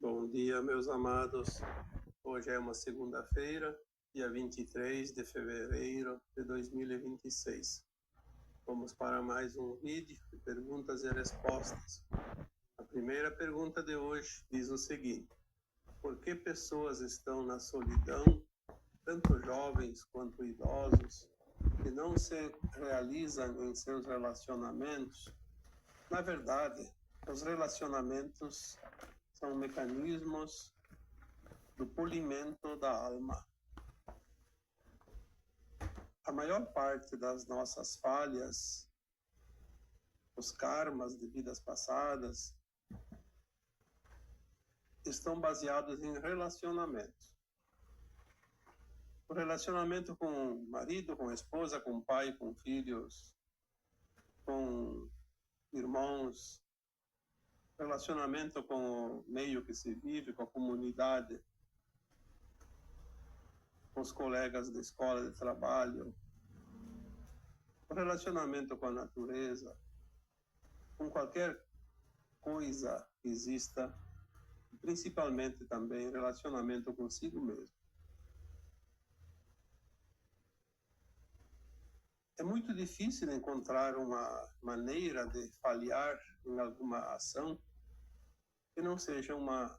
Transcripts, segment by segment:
Bom dia, meus amados. Hoje é uma segunda-feira, dia 23 de fevereiro de 2026. Vamos para mais um vídeo de perguntas e respostas. A primeira pergunta de hoje diz o seguinte: por que pessoas estão na solidão, tanto jovens quanto idosos, que não se realizam em seus relacionamentos? Na verdade, os relacionamentos são mecanismos do polimento da alma. A maior parte das nossas falhas, os karmas de vidas passadas, estão baseados em relacionamentos. O relacionamento com o marido, com a esposa, com o pai, com filhos, com irmãos, relacionamento com o meio que se vive, com a comunidade, com os colegas da escola de trabalho, o relacionamento com a natureza, com qualquer coisa que exista, principalmente também relacionamento consigo mesmo. É muito difícil encontrar uma maneira de falhar em alguma ação que não seja uma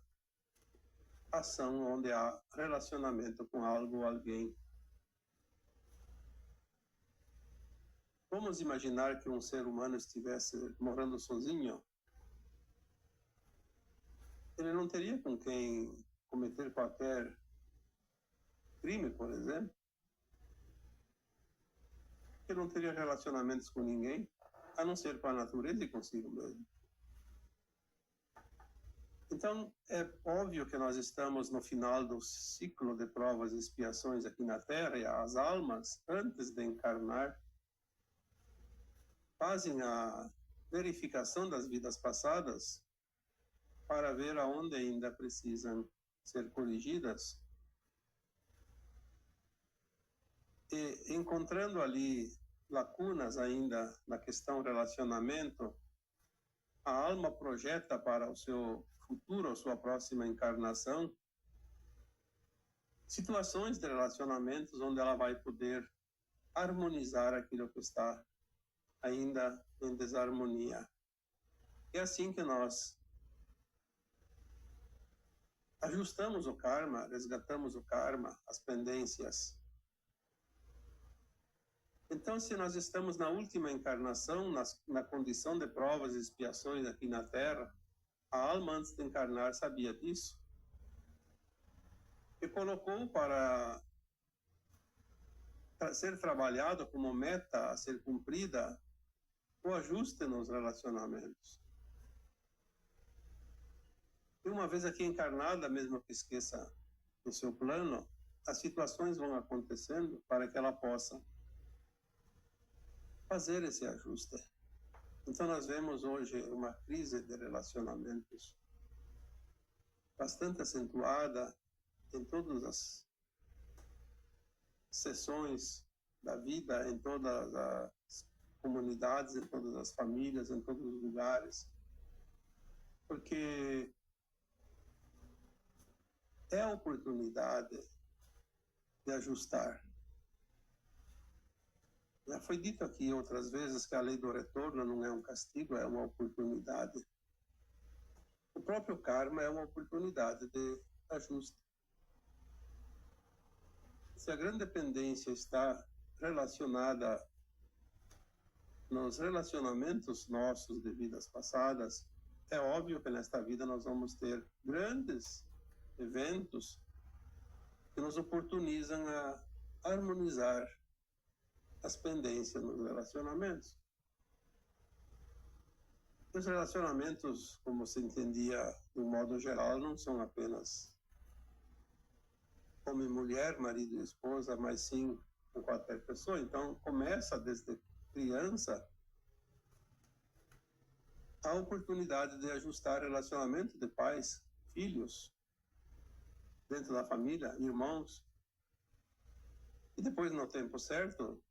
ação onde há relacionamento com algo ou alguém. Vamos imaginar que um ser humano estivesse morando sozinho. Ele não teria com quem cometer qualquer crime, por exemplo. Ele não teria relacionamentos com ninguém, a não ser com a natureza e consigo mesmo. Então, é óbvio que nós estamos no final do ciclo de provas e expiações aqui na Terra, e as almas, antes de encarnar, fazem a verificação das vidas passadas para ver aonde ainda precisam ser corrigidas. E encontrando ali lacunas ainda na questão relacionamento, a alma projeta para o seu futuro, a sua próxima encarnação, situações de relacionamentos onde ela vai poder harmonizar aquilo que está ainda em desarmonia. É assim que nós ajustamos o karma, resgatamos o karma, as pendências. Então, se nós estamos na última encarnação, na condição de provas e expiações aqui na Terra, a alma antes de encarnar sabia disso e colocou para ser trabalhado como meta a ser cumprida o ajuste nos relacionamentos. E uma vez aqui encarnada, mesmo que esqueça o seu plano, as situações vão acontecendo para que ela possa fazer esse ajuste. Então nós vemos hoje uma crise de relacionamentos bastante acentuada em todas as seções da vida, em todas as comunidades, em todas as famílias, em todos os lugares, porque é a oportunidade de ajustar. Já foi dito aqui outras vezes que a lei do retorno não é um castigo, é uma oportunidade. O próprio karma é uma oportunidade de ajuste. Se a grande dependência está relacionada nos relacionamentos nossos de vidas passadas, é óbvio que nesta vida nós vamos ter grandes eventos que nos oportunizam a harmonizar as pendências nos relacionamentos. Os relacionamentos, como se entendia de um modo geral, não são apenas homem e mulher, marido e esposa, mas sim com qualquer pessoa. Então, começa desde criança a oportunidade de ajustar relacionamento de pais, filhos, dentro da família, irmãos. E depois, no tempo certo,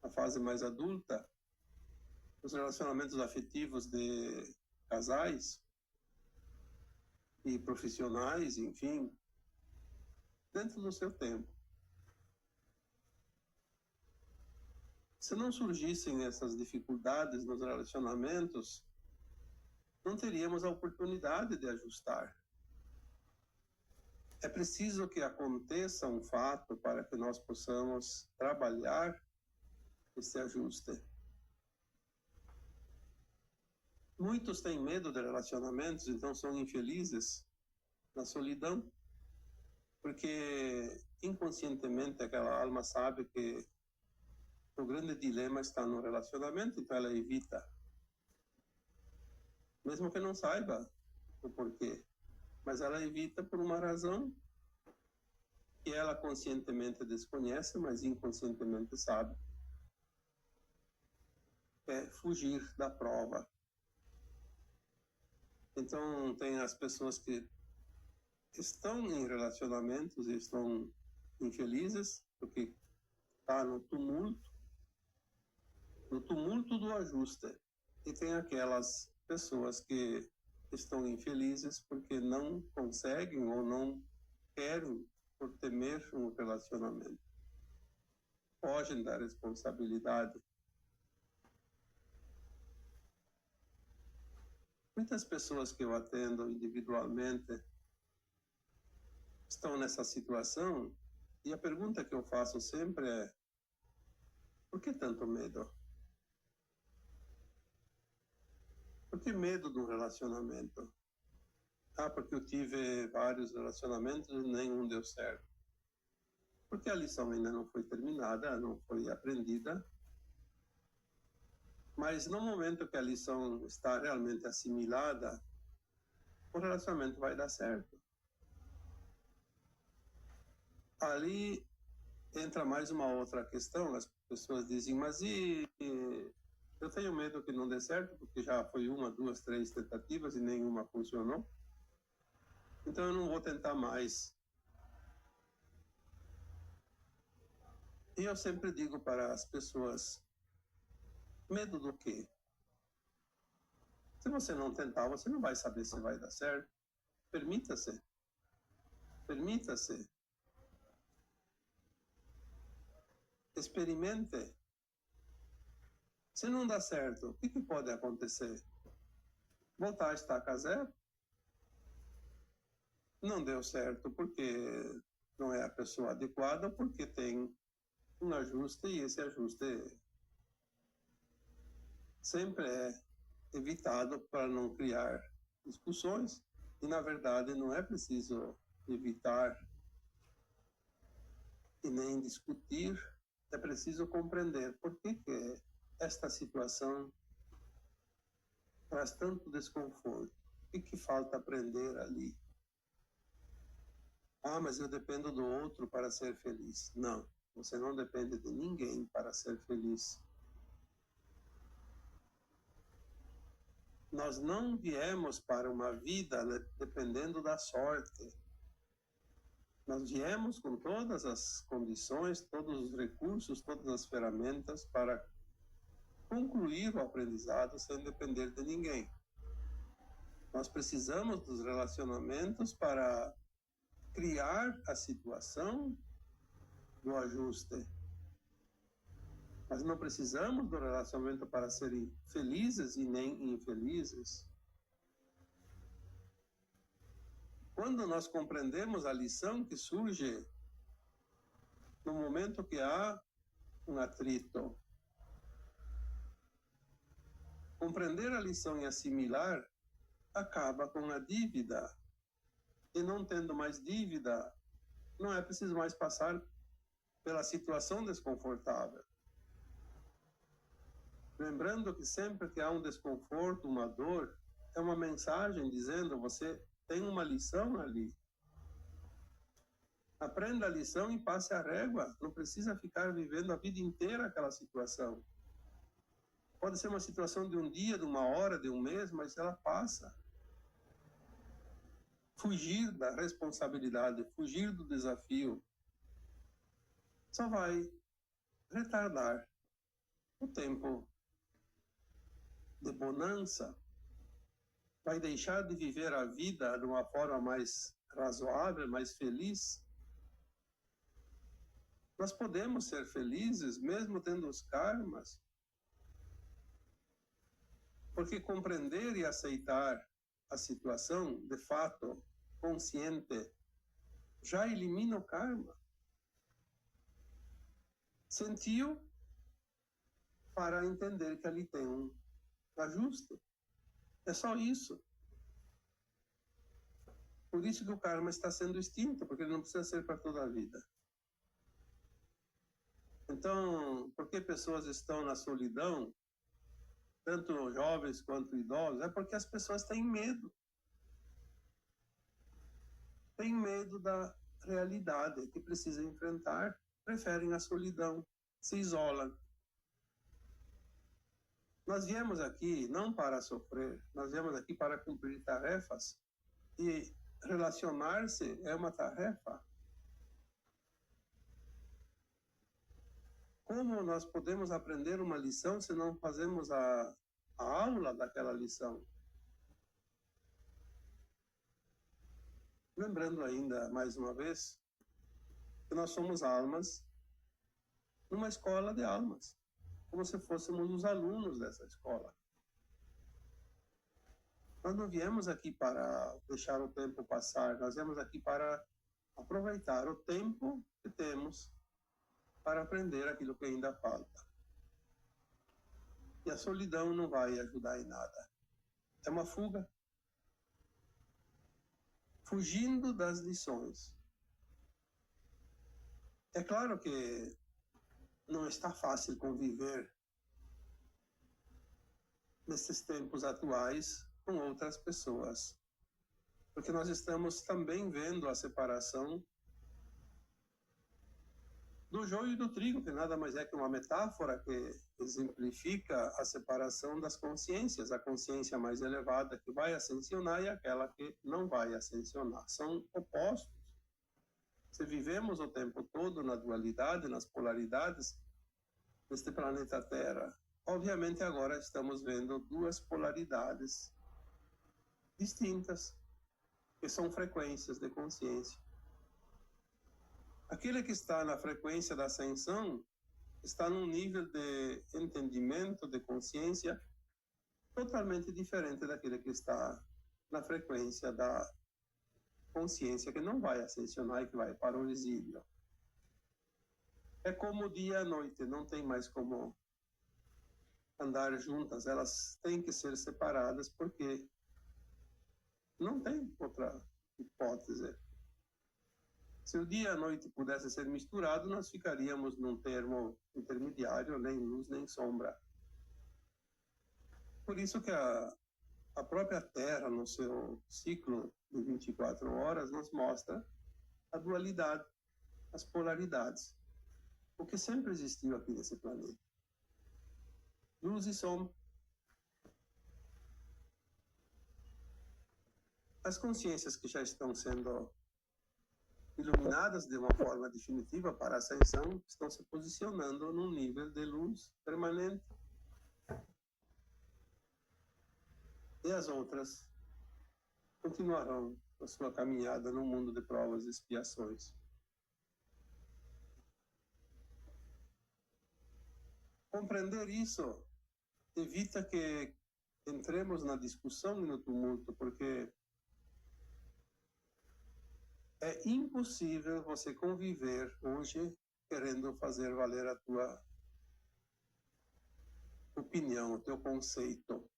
na fase mais adulta, os relacionamentos afetivos de casais, e profissionais, enfim, dentro do seu tempo. Se não surgissem essas dificuldades nos relacionamentos, não teríamos a oportunidade de ajustar. É preciso que aconteça um fato para que nós possamos trabalhar esse ajuste. Muitos têm medo de relacionamentos, então são infelizes na solidão, porque inconscientemente aquela alma sabe que o grande dilema está no relacionamento, então ela evita, mesmo que não saiba o porquê, mas ela evita por uma razão que ela conscientemente desconhece, mas inconscientemente sabe. É fugir da prova. Então, tem as pessoas que estão em relacionamentos e estão infelizes, porque está no tumulto do ajuste. E tem aquelas pessoas que estão infelizes porque não conseguem ou não querem por temer um relacionamento. Fogem da responsabilidade. Muitas pessoas que eu atendo individualmente estão nessa situação e a pergunta que eu faço sempre é: por que tanto medo? Por que medo de um relacionamento? Ah, porque eu tive vários relacionamentos e nenhum deu certo. Porque a lição ainda não foi terminada, não foi aprendida. Mas no momento que a lição está realmente assimilada, o relacionamento vai dar certo. Ali entra mais uma outra questão. As pessoas dizem, mas eu tenho medo que não dê certo, porque já foi 1, 2, 3 tentativas e nenhuma funcionou. Então eu não vou tentar mais. E eu sempre digo para as pessoas, medo do quê? Se você não tentar, você não vai saber se vai dar certo. Permita-se. Permita-se. Experimente. Se não dá certo, o que pode acontecer? Voltar a estaca zero? Não deu certo porque não é a pessoa adequada, porque tem um ajuste e esse ajuste sempre é evitado para não criar discussões. E, na verdade, não é preciso evitar e nem discutir, é preciso compreender por que esta situação traz tanto desconforto. O que falta aprender ali? Ah, mas eu dependo do outro para ser feliz. Não, você não depende de ninguém para ser feliz. Nós não viemos para uma vida dependendo da sorte. Nós viemos com todas as condições, todos os recursos, todas as ferramentas para concluir o aprendizado sem depender de ninguém. Nós precisamos dos relacionamentos para criar a situação do ajuste. Mas não precisamos do relacionamento para serem felizes e nem infelizes. Quando nós compreendemos a lição que surge no momento que há um atrito, compreender a lição e assimilar acaba com a dívida. E não tendo mais dívida, não é preciso mais passar pela situação desconfortável. Lembrando que sempre que há um desconforto, uma dor, é uma mensagem dizendo: você tem uma lição ali. Aprenda a lição e passe a régua. Não precisa ficar vivendo a vida inteira aquela situação. Pode ser uma situação de um dia, de uma hora, de um mês, mas ela passa. Fugir da responsabilidade, fugir do desafio, só vai retardar o tempo de bonança, vai deixar de viver a vida de uma forma mais razoável, mais feliz? Nós podemos ser felizes mesmo tendo os karmas, porque compreender e aceitar a situação, de fato, consciente, já elimina o karma. Sentiu para entender que ali tem um ajuste. É só isso. Por isso que o karma está sendo extinto, porque ele não precisa ser para toda a vida. Então, por que pessoas estão na solidão, tanto jovens quanto idosos? É porque as pessoas têm medo. Têm medo da realidade que precisam enfrentar, preferem a solidão, se isolam. Nós viemos aqui não para sofrer, nós viemos aqui para cumprir tarefas, e relacionar-se é uma tarefa. Como nós podemos aprender uma lição se não fazemos a aula daquela lição? Lembrando ainda, mais uma vez, que nós somos almas numa escola de almas, como se fôssemos os alunos dessa escola. Nós não viemos aqui para deixar o tempo passar, nós viemos aqui para aproveitar o tempo que temos para aprender aquilo que ainda falta. E a solidão não vai ajudar em nada. É uma fuga. Fugindo das lições. É claro que não está fácil conviver nesses tempos atuais com outras pessoas, porque nós estamos também vendo a separação do joio e do trigo, que nada mais é que uma metáfora que exemplifica a separação das consciências, a consciência mais elevada que vai ascensionar e aquela que não vai ascensionar. São opostos. Se vivemos o tempo todo na dualidade, nas polaridades deste planeta Terra, obviamente agora estamos vendo duas polaridades distintas, que são frequências de consciência. Aquele que está na frequência da ascensão está num nível de entendimento, de consciência, totalmente diferente daquele que está na frequência da consciência que não vai ascensionar e que vai para o exílio. É como o dia e a noite, não tem mais como andar juntas, elas têm que ser separadas porque não tem outra hipótese. Se o dia e a noite pudessem ser misturados, nós ficaríamos num termo intermediário, nem luz nem sombra. Por isso que a própria Terra, no seu ciclo de 24 horas, nos mostra a dualidade, as polaridades, o que sempre existiu aqui nesse planeta. Luz e sombra. As consciências que já estão sendo iluminadas de uma forma definitiva para a ascensão estão se posicionando num nível de luz permanente. E as outras continuarão a sua caminhada no mundo de provas e expiações. Compreender isso evita que entremos na discussão e no tumulto, porque é impossível você conviver hoje querendo fazer valer a tua opinião, o teu conceito.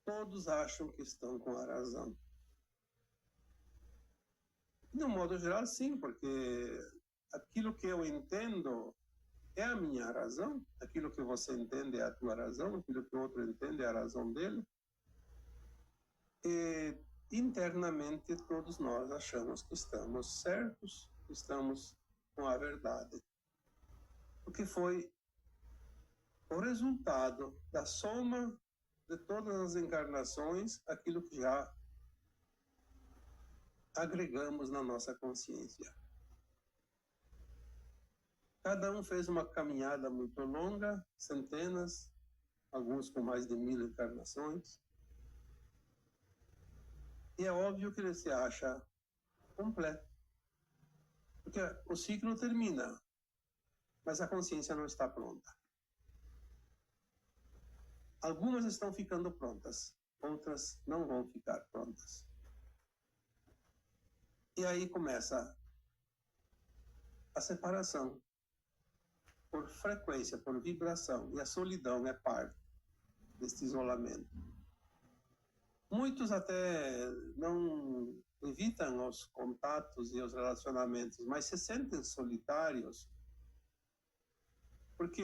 Todos acham que estão com a razão. De um modo geral, sim, porque aquilo que eu entendo é a minha razão, aquilo que você entende é a tua razão, aquilo que o outro entende é a razão dele. E internamente todos nós achamos que estamos certos, que estamos com a verdade. Porque foi o resultado da soma de todas as encarnações, aquilo que já agregamos na nossa consciência. Cada um fez uma caminhada muito longa, centenas, alguns com mais de 1000 encarnações. E é óbvio que ele se acha completo, porque o ciclo termina, mas a consciência não está pronta. Algumas estão ficando prontas, outras não vão ficar prontas. E aí começa a separação por frequência, por vibração, e a solidão é parte deste isolamento. Muitos até não evitam os contatos e os relacionamentos, mas se sentem solitários, porque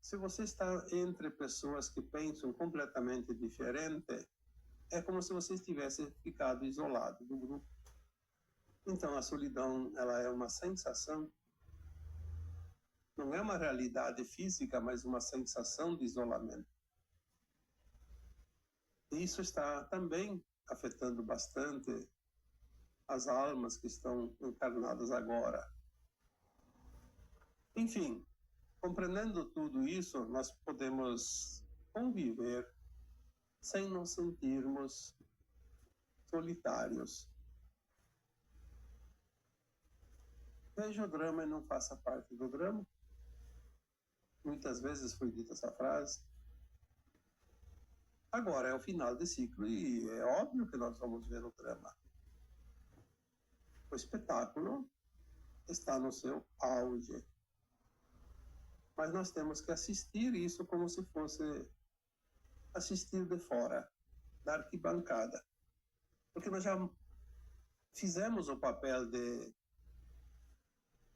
se você está entre pessoas que pensam completamente diferente, é como se você tivesse ficado isolado do grupo. Então a solidão, ela é uma sensação, não é uma realidade física, mas uma sensação de isolamento. E isso está também afetando bastante as almas que estão encarnadas agora. Enfim, compreendendo tudo isso, nós podemos conviver sem nos sentirmos solitários. Veja o drama e não faça parte do drama. Muitas vezes foi dita essa frase. Agora é o final de ciclo e é óbvio que nós vamos ver o drama. O espetáculo está no seu auge. Mas nós temos que assistir isso como se fosse assistir de fora, da arquibancada. Porque nós já fizemos o papel de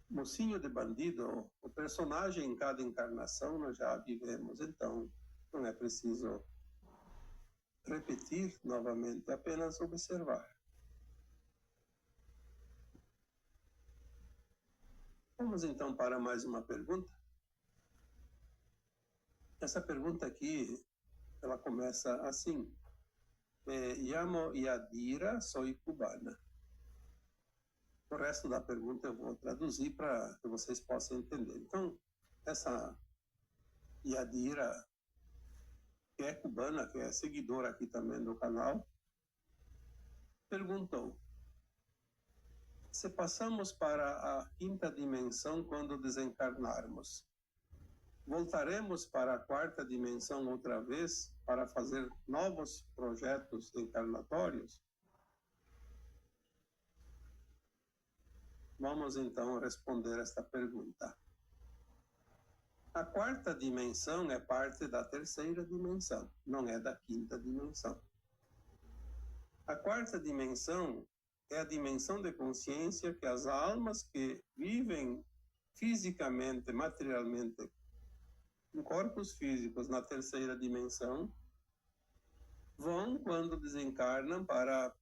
mocinho de bandido, o personagem em cada encarnação nós já vivemos, então não é preciso repetir novamente, apenas observar. Vamos então para mais uma pergunta. Essa pergunta aqui, ela começa assim: Llamo Yadira, sou cubana. O resto da pergunta eu vou traduzir para que vocês possam entender. Então, essa Yadira, que é cubana, que é seguidora aqui também do canal, perguntou: se passamos para a quinta dimensão quando desencarnarmos, voltaremos para a quarta dimensão outra vez para fazer novos projetos encarnatórios? Vamos então responder esta pergunta. A quarta dimensão é parte da terceira dimensão, não é da quinta dimensão. A quarta dimensão é a dimensão de consciência que as almas que vivem fisicamente, materialmente, em corpos físicos na terceira dimensão, vão quando desencarnam para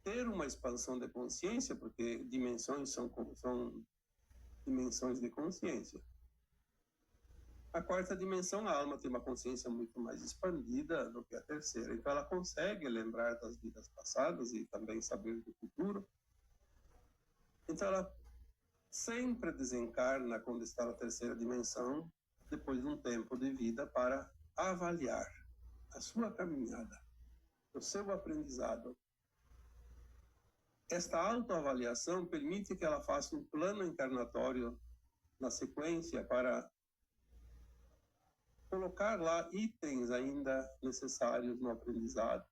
ter uma expansão de consciência, porque dimensões são dimensões de consciência. A quarta dimensão, a alma tem uma consciência muito mais expandida do que a terceira, então ela consegue lembrar das vidas passadas e também saber do futuro. Então ela sempre desencarna quando está na terceira dimensão, depois de um tempo de vida, para avaliar a sua caminhada, o seu aprendizado. Esta autoavaliação permite que ela faça um plano encarnatório na sequência para colocar lá itens ainda necessários no aprendizado,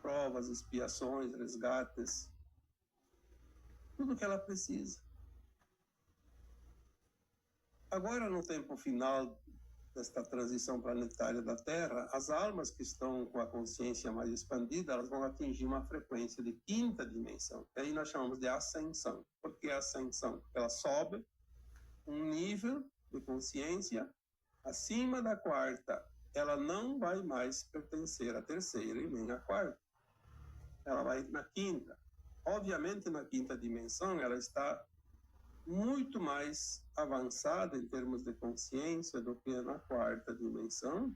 provas, expiações, resgates, tudo que ela precisa. Agora, no tempo final desta transição planetária da Terra, as almas que estão com a consciência mais expandida, elas vão atingir uma frequência de quinta dimensão. E aí nós chamamos de ascensão. Por que ascensão? Porque ela sobe um nível de consciência acima da quarta. Ela não vai mais pertencer à terceira e nem à quarta. Ela vai na quinta. Obviamente, na quinta dimensão, ela está muito mais avançada em termos de consciência do que na quarta dimensão,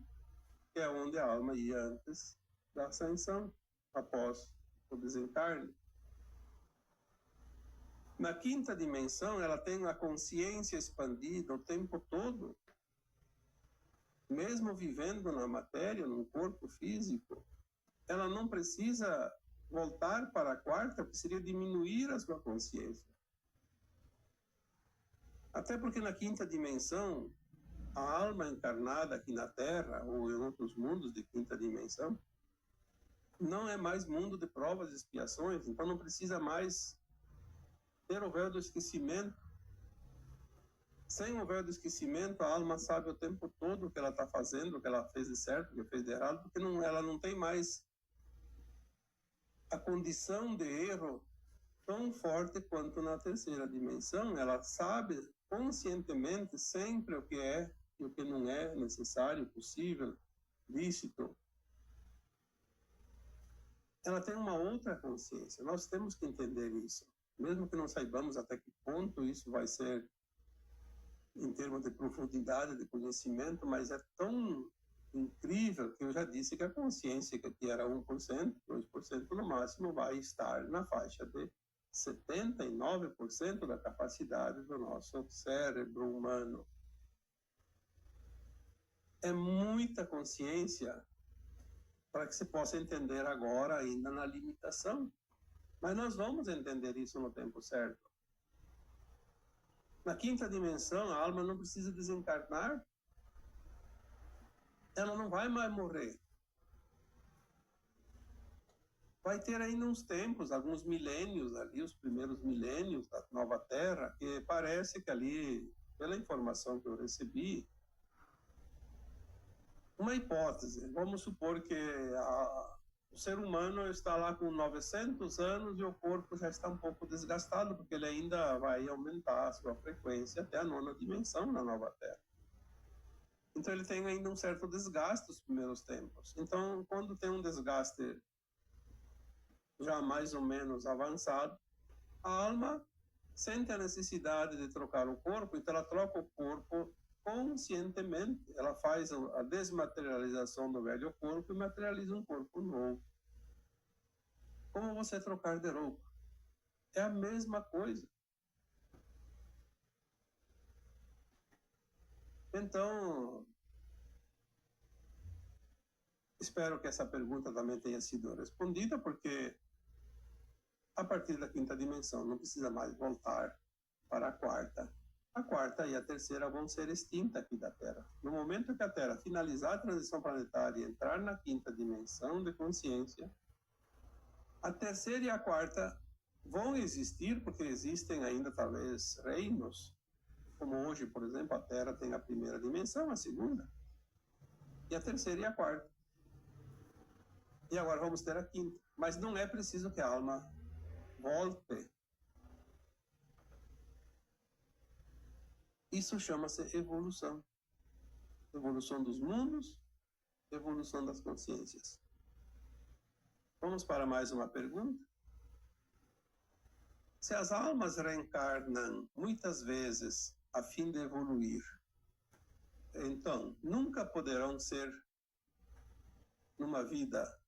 que é onde a alma ia antes da ascensão, após o desencarne. Na quinta dimensão, ela tem a consciência expandida o tempo todo mesmo vivendo na matéria, num corpo físico, ela não precisa voltar para a quarta, que seria diminuir a sua consciência. Até porque na quinta dimensão, a alma encarnada aqui na Terra, ou em outros mundos de quinta dimensão, não é mais mundo de provas e expiações, então não precisa mais ter o véu do esquecimento. Sem o véu do esquecimento, a alma sabe o tempo todo o que ela está fazendo, o que ela fez de certo, o que fez de errado, porque ela não tem mais a condição de erro tão forte quanto na terceira dimensão. Ela sabe conscientemente sempre o que é e o que não é necessário, possível, lícito. Ela tem uma outra consciência. Nós temos que entender isso. Mesmo que não saibamos até que ponto isso vai ser em termos de profundidade de conhecimento, mas é tão incrível que eu já disse que a consciência, que aqui era 1%, 2% no máximo, vai estar na faixa de 79% da capacidade do nosso cérebro humano. É muita consciência para que se possa entender agora, ainda na limitação. Mas nós vamos entender isso no tempo certo. Na quinta dimensão, a alma não precisa desencarnar. Ela não vai mais morrer. Vai ter ainda uns tempos, alguns milênios ali, os primeiros milênios da nova Terra, que parece que ali, pela informação que eu recebi, uma hipótese. Vamos supor que o ser humano está lá com 900 anos e o corpo já está um pouco desgastado, porque ele ainda vai aumentar a sua frequência até a nona dimensão na nova Terra. Então ele tem ainda um certo desgaste nos primeiros tempos. Então, quando tem um desgaste já mais ou menos avançado, a alma sente a necessidade de trocar o corpo, então ela troca o corpo conscientemente. Ela faz a desmaterialização do velho corpo e materializa um corpo novo. Como você trocar de roupa? É a mesma coisa. Então, espero que essa pergunta também tenha sido respondida, porque a partir da quinta dimensão não precisa mais voltar para a quarta. A quarta e a terceira vão ser extintas aqui da Terra. No momento que a Terra finalizar a transição planetária e entrar na quinta dimensão de consciência, a terceira e a quarta vão existir, porque existem ainda talvez reinos, como hoje, por exemplo, a Terra tem a primeira dimensão, a segunda, e a terceira e a quarta. E agora vamos ter a quinta. Mas não é preciso que a alma volte. Isso chama-se evolução. Evolução dos mundos, evolução das consciências. Vamos para mais uma pergunta. Se as almas reencarnam muitas vezes a fim de evoluir, então nunca poderão ser, numa vida,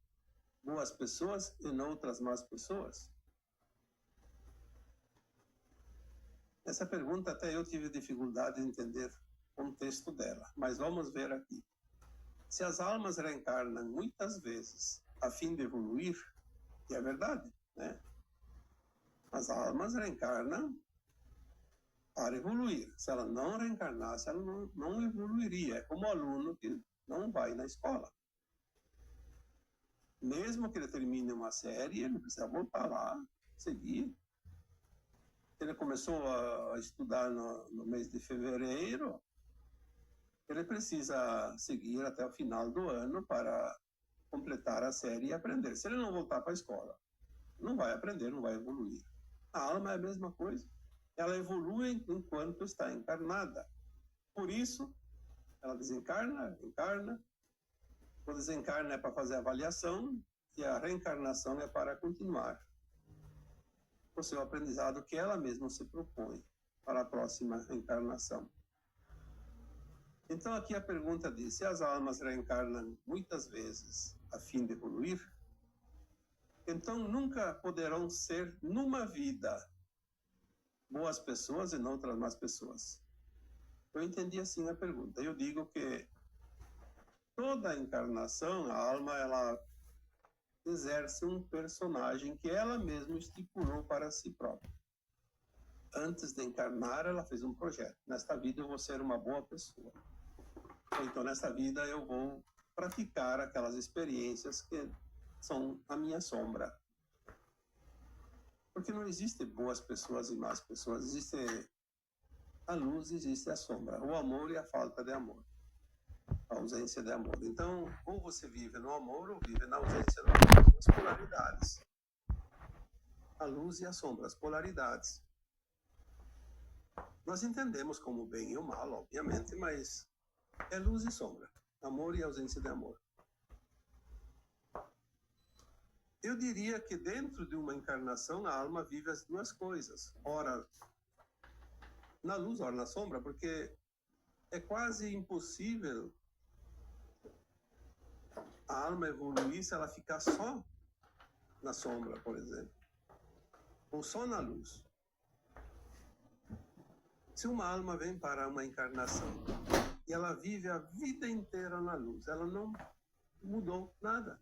boas pessoas e noutras más pessoas? Essa pergunta até eu tive dificuldade de entender o contexto dela, mas vamos ver aqui. Se as almas reencarnam muitas vezes a fim de evoluir, e é verdade, né? As almas reencarnam para evoluir. Se ela não reencarnasse, ela não evoluiria. É como o aluno que não vai na escola. Mesmo que ele termine uma série, ele precisa voltar lá, seguir. Ele começou a estudar no mês de fevereiro, ele precisa seguir até o final do ano para completar a série e aprender. Se ele não voltar para a escola, não vai aprender, não vai evoluir. A alma é a mesma coisa. Ela evolui enquanto está encarnada. Por isso, ela desencarna, encarna. O desencarna é para fazer avaliação e a reencarnação é para continuar o seu aprendizado que ela mesma se propõe para a próxima encarnação. Então aqui a pergunta diz: se as almas reencarnam muitas vezes a fim de evoluir, então nunca poderão ser numa vida boas pessoas e noutras más pessoas. Eu entendi assim a pergunta. Eu digo que toda encarnação, a alma, ela exerce um personagem que ela mesma estipulou para si própria. Antes de encarnar, ela fez um projeto. Nesta vida eu vou ser uma boa pessoa. Então, nesta vida eu vou praticar aquelas experiências que são a minha sombra. Porque não existe boas pessoas e más pessoas. Existe a luz, existe a sombra. O amor e a falta de amor. A ausência de amor. Então, ou você vive no amor ou vive na ausência do amor. As polaridades. A luz e a sombra, as polaridades. Nós entendemos como o bem e o mal, obviamente, mas é luz e sombra. Amor e ausência de amor. Eu diria que dentro de uma encarnação, a alma vive as duas coisas. Ora na luz, ora na sombra, porque é quase impossível a alma evoluir se ela ficar só na sombra, por exemplo, ou só na luz. Se uma alma vem para uma encarnação e ela vive a vida inteira na luz, ela não mudou nada.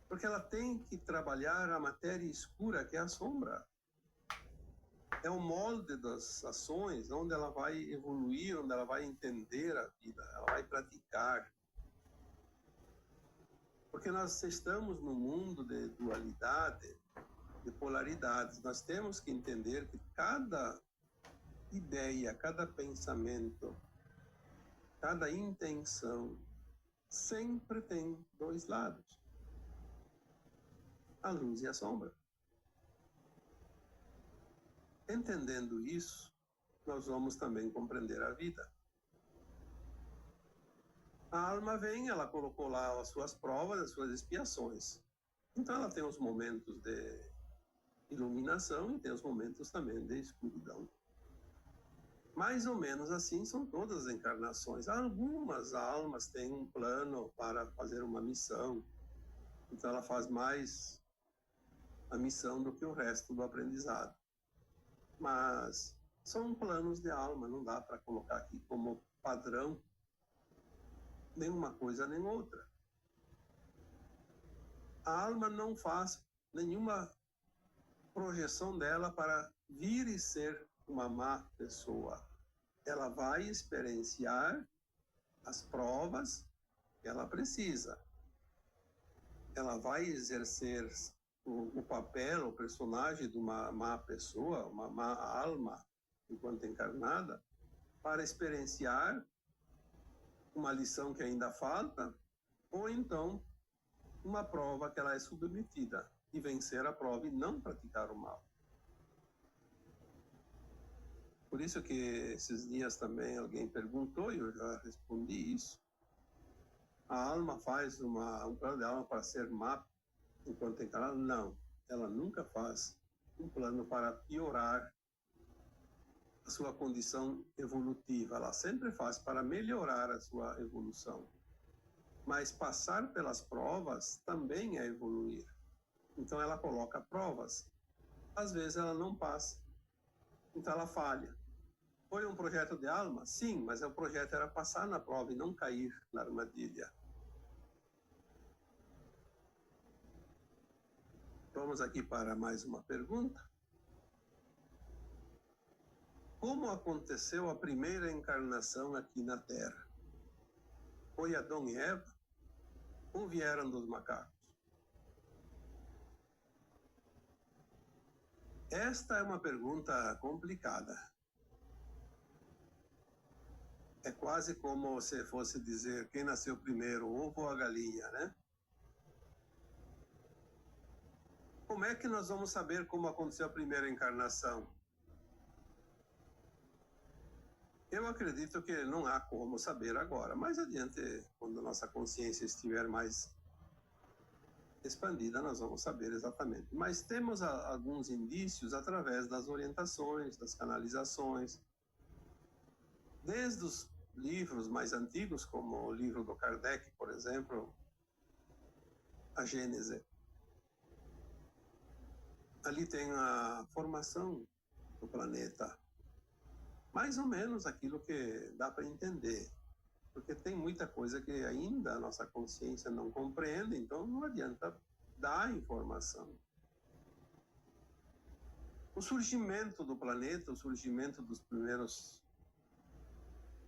Porque ela tem que trabalhar a matéria escura, que é a sombra. É o molde das ações, onde ela vai evoluir, onde ela vai entender a vida, ela vai praticar. Porque nós estamos num mundo de dualidade, de polaridades. Nós temos que entender que cada ideia, cada pensamento, cada intenção, sempre tem dois lados. A luz e a sombra. Entendendo isso, nós vamos também compreender a vida. A alma vem, ela colocou lá as suas provas, as suas expiações. Então ela tem os momentos de iluminação e tem os momentos também de escuridão. Mais ou menos assim são todas as encarnações. Algumas almas têm um plano para fazer uma missão. Então ela faz mais a missão do que o resto do aprendizado. Mas são planos de alma, não dá para colocar aqui como padrão nenhuma coisa nem outra. A alma não faz nenhuma projeção dela para vir e ser uma má pessoa. Ela vai experienciar as provas que ela precisa. Ela vai exercer o papel, o personagem de uma má pessoa, uma má alma, enquanto encarnada, para experienciar uma lição que ainda falta, ou então uma prova que ela é submetida, e vencer a prova e não praticar o mal. Por isso que esses dias também alguém perguntou, e eu já respondi isso. A alma faz um plano de alma para ser má enquanto encarnada? Não, ela nunca faz um plano para piorar a sua condição evolutiva. Ela sempre faz para melhorar a sua evolução. Mas passar pelas provas também é evoluir. Então ela coloca provas. Às vezes ela não passa. Então ela falha. Foi um projeto de alma? Sim, mas o projeto era passar na prova e não cair na armadilha. Vamos aqui para mais uma pergunta. Como aconteceu a primeira encarnação aqui na Terra? Foi Adão e Eva ou vieram dos macacos? Esta é uma pergunta complicada. É quase como se fosse dizer quem nasceu primeiro, o ovo ou a galinha, né? Como é que nós vamos saber como aconteceu a primeira encarnação? Eu acredito que não há como saber agora. Mais adiante, quando a nossa consciência estiver mais expandida, nós vamos saber exatamente. Mas temos alguns indícios através das orientações, das canalizações. Desde os livros mais antigos, como o livro do Kardec, por exemplo, a Gênese. Ali tem a formação do planeta. Mais ou menos aquilo que dá para entender. porque tem muita coisa que ainda a nossa consciência não compreende, então não adianta dar informação. O surgimento do planeta, o surgimento dos primeiros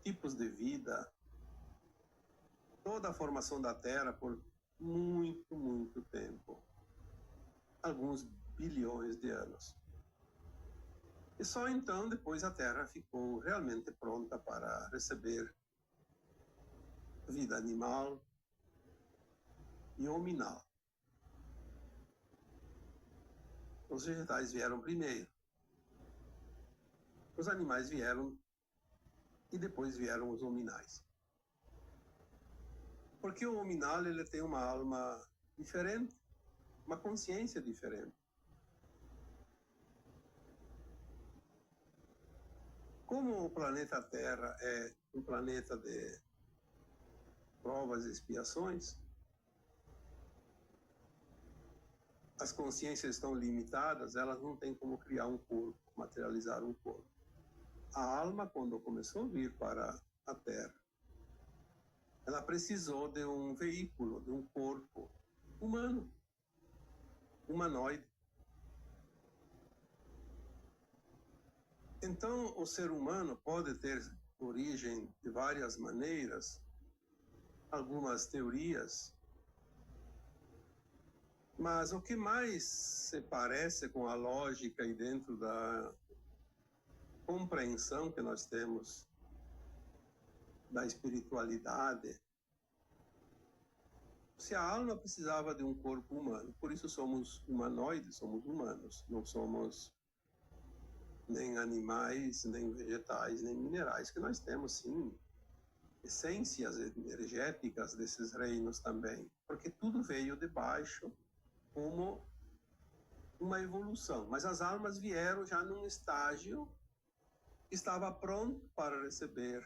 tipos de vida, toda a formação da Terra por muito, muito tempo, alguns bilhões de anos. E só então, depois, a Terra ficou realmente pronta para receber vida animal e hominal. Os vegetais vieram primeiro. Os animais vieram e depois vieram os hominais. Porque o hominal ele tem uma alma diferente, uma consciência diferente. Como o planeta Terra é um planeta de provas e expiações, as consciências estão limitadas, elas não têm como criar um corpo, materializar um corpo. A alma, quando começou a vir para a Terra, ela precisou de um veículo, de um corpo humano, humanoide. Então, o ser humano pode ter origem de várias maneiras, algumas teorias, mas o que mais se parece com a lógica e dentro da compreensão que nós temos da espiritualidade, se a alma precisava de um corpo humano, por isso somos humanoides, somos humanos, não somos nem animais, nem vegetais, nem minerais, que nós temos sim essências energéticas desses reinos também, porque tudo veio de baixo como uma evolução, mas as almas vieram já num estágio que estava pronto para receber,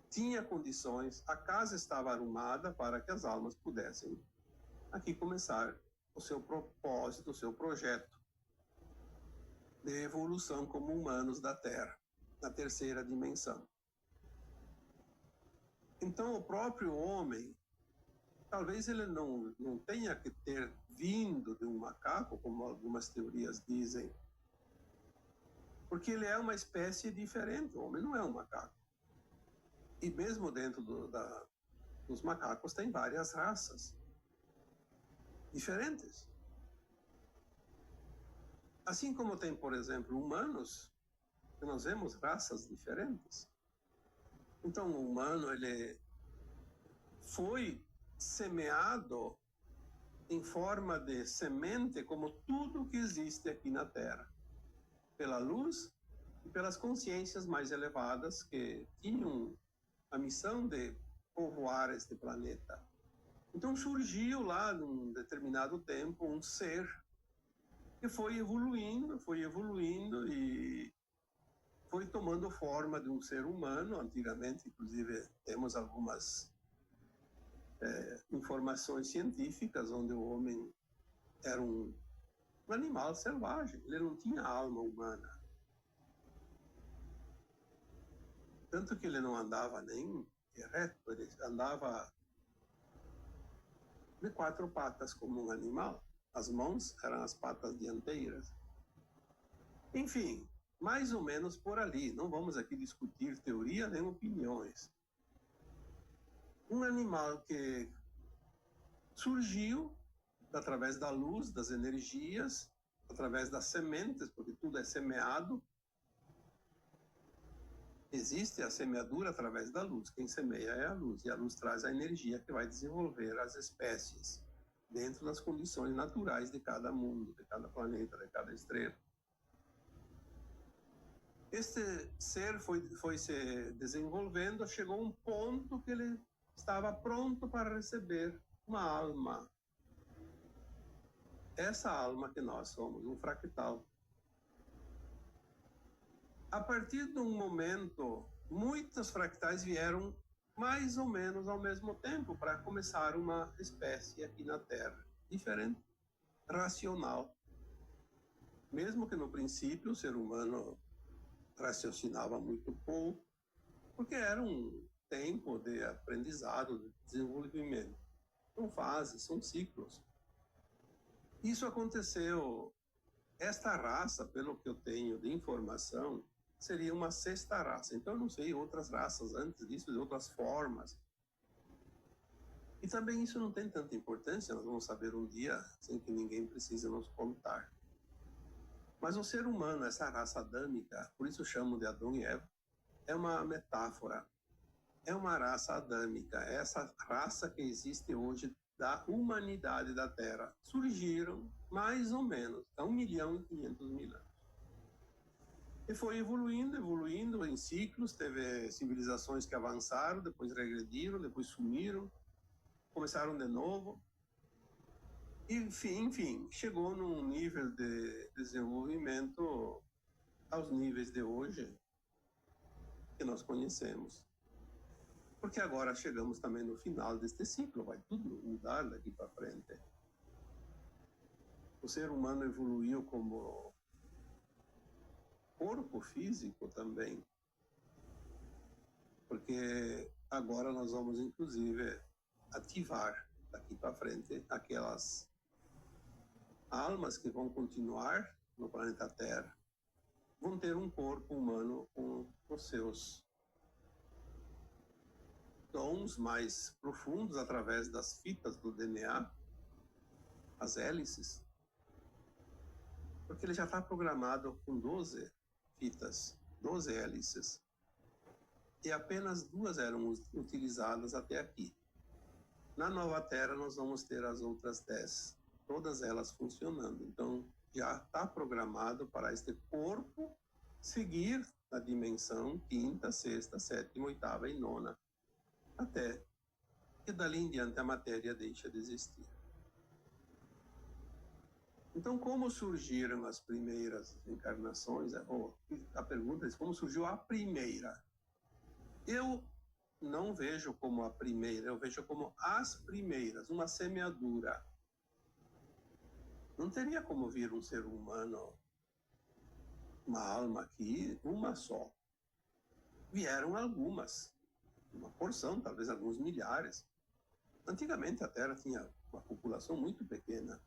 tinha condições, a casa estava arrumada para que as almas pudessem aqui começar o seu propósito, o seu projeto de evolução como humanos da Terra, na terceira dimensão. Então, o próprio homem, talvez ele não tenha que ter vindo de um macaco, como algumas teorias dizem, porque ele é uma espécie diferente, o homem não é um macaco. E mesmo dentro dos macacos tem várias raças diferentes. Assim como tem, por exemplo, humanos, que nós vemos raças diferentes. Então, o humano, ele foi semeado em forma de semente, como tudo que existe aqui na Terra, pela luz e pelas consciências mais elevadas que tinham a missão de povoar este planeta. Então surgiu lá, num determinado tempo, um ser que foi evoluindo e foi tomando forma de um ser humano. Antigamente, inclusive, temos algumas informações científicas onde o homem era um animal selvagem, ele não tinha alma humana. Tanto que ele não andava nem reto, ele andava de 4 patas como um animal. As mãos eram as patas dianteiras. Enfim, mais ou menos por ali. Não vamos aqui discutir teoria nem opiniões. Um animal que surgiu através da luz, das energias, através das sementes, porque tudo é semeado. Existe a semeadura através da luz. Quem semeia é a luz, e a luz traz a energia que vai desenvolver as espécies dentro das condições naturais de cada mundo, de cada planeta, de cada estrela. Este ser foi se desenvolvendo, chegou a um ponto que ele estava pronto para receber uma alma. Essa alma que nós somos, um fractal. A partir de um momento, muitos fractais vieram mais ou menos ao mesmo tempo para começar uma espécie aqui na Terra, diferente, racional. Mesmo que no princípio o ser humano raciocinava muito pouco, porque era um tempo de aprendizado, de desenvolvimento. São fases, são ciclos. Isso aconteceu. Esta raça, pelo que eu tenho de informação, seria uma sexta raça. Então, eu não sei outras raças antes disso, de outras formas. E também isso não tem tanta importância, nós vamos saber um dia, sem que ninguém precise nos contar. Mas o ser humano, essa raça adâmica, por isso chamo de Adão e Eva, é uma metáfora. É uma raça adâmica, é essa raça que existe hoje da humanidade da Terra. Surgiram mais ou menos há 1.500.000 anos. E foi evoluindo em ciclos, teve civilizações que avançaram, depois regrediram, depois sumiram, começaram de novo. Enfim, chegou num nível de desenvolvimento aos níveis de hoje que nós conhecemos. Porque agora chegamos também no final deste ciclo, vai tudo mudar daqui para frente. O ser humano evoluiu como corpo físico também, porque agora nós vamos inclusive ativar daqui para frente aquelas almas que vão continuar no planeta Terra, vão ter um corpo humano com os seus dons mais profundos através das fitas do DNA, as hélices, porque ele já está programado com 12 fitas, 12 hélices, e apenas 2 eram utilizadas até aqui. Na Nova Terra nós vamos ter as outras 10, todas elas funcionando. Então já está programado para este corpo seguir a dimensão quinta, sexta, sétima, oitava e nona, até que dali em diante a matéria deixa de existir. Então, como surgiram as primeiras encarnações? A pergunta é como surgiu a primeira? Eu não vejo como a primeira, eu vejo como as primeiras, uma semeadura. Não teria como vir um ser humano, uma alma aqui, uma só. Vieram algumas, uma porção, talvez alguns milhares. Antigamente a Terra tinha uma população muito pequena,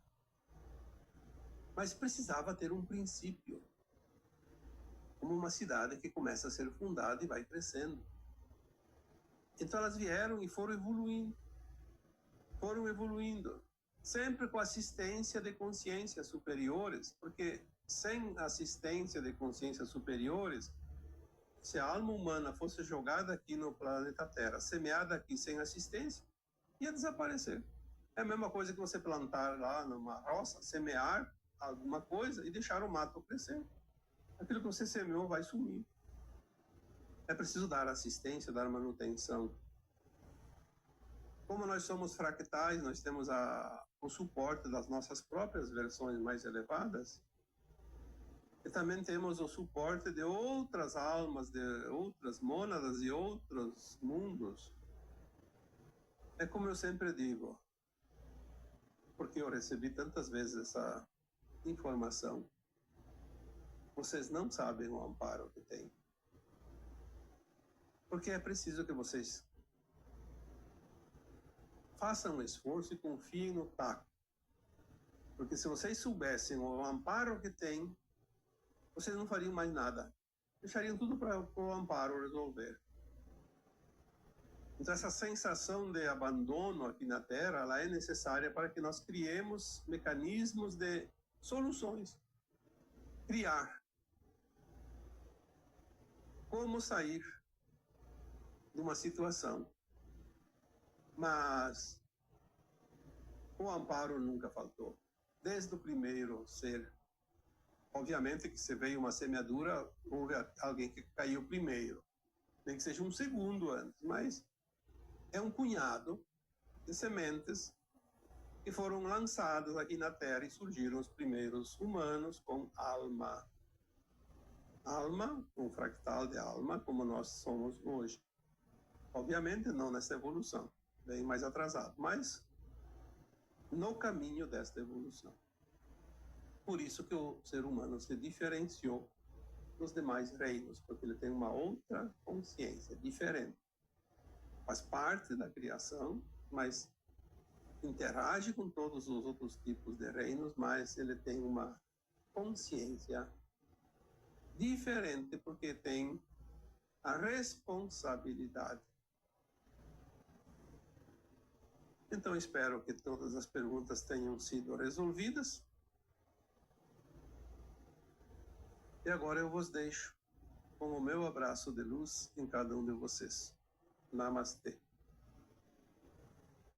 mas precisava ter um princípio, como uma cidade que começa a ser fundada e vai crescendo. Então elas vieram e foram evoluindo, sempre com assistência de consciências superiores, porque sem assistência de consciências superiores, se a alma humana fosse jogada aqui no planeta Terra, semeada aqui sem assistência, ia desaparecer. É a mesma coisa que você plantar lá numa roça, semear alguma coisa e deixar o mato crescer. Aquilo que você semeou vai sumir. É preciso dar assistência, dar manutenção. Como nós somos fractais, nós temos o suporte das nossas próprias versões mais elevadas, e também temos o suporte de outras almas, de outras mônadas e outros mundos. É como eu sempre digo, porque eu recebi tantas vezes essa informação, vocês não sabem o amparo que tem. Porque é preciso que vocês façam um esforço e confiem no taco. Porque se vocês soubessem o amparo que tem, vocês não fariam mais nada. Deixariam tudo para o amparo resolver. Então essa sensação de abandono aqui na Terra, ela é necessária para que nós criemos mecanismos de soluções. Criar. Como sair de uma situação. Mas o amparo nunca faltou. Desde o primeiro ser. Obviamente que se veio uma semeadura, houve alguém que caiu primeiro. Nem que seja um segundo antes, mas é um punhado de sementes que foram lançadas aqui na Terra e surgiram os primeiros humanos com alma. Alma, um fractal de alma, como nós somos hoje. Obviamente não nessa evolução, bem mais atrasado, mas no caminho desta evolução. Por isso que o ser humano se diferenciou dos demais reinos, porque ele tem uma outra consciência diferente. faz parte da criação, mas interage com todos os outros tipos de reinos, mas ele tem uma consciência diferente porque tem a responsabilidade. Então, espero que todas as perguntas tenham sido resolvidas. E agora eu vos deixo com o meu abraço de luz em cada um de vocês. Namastê.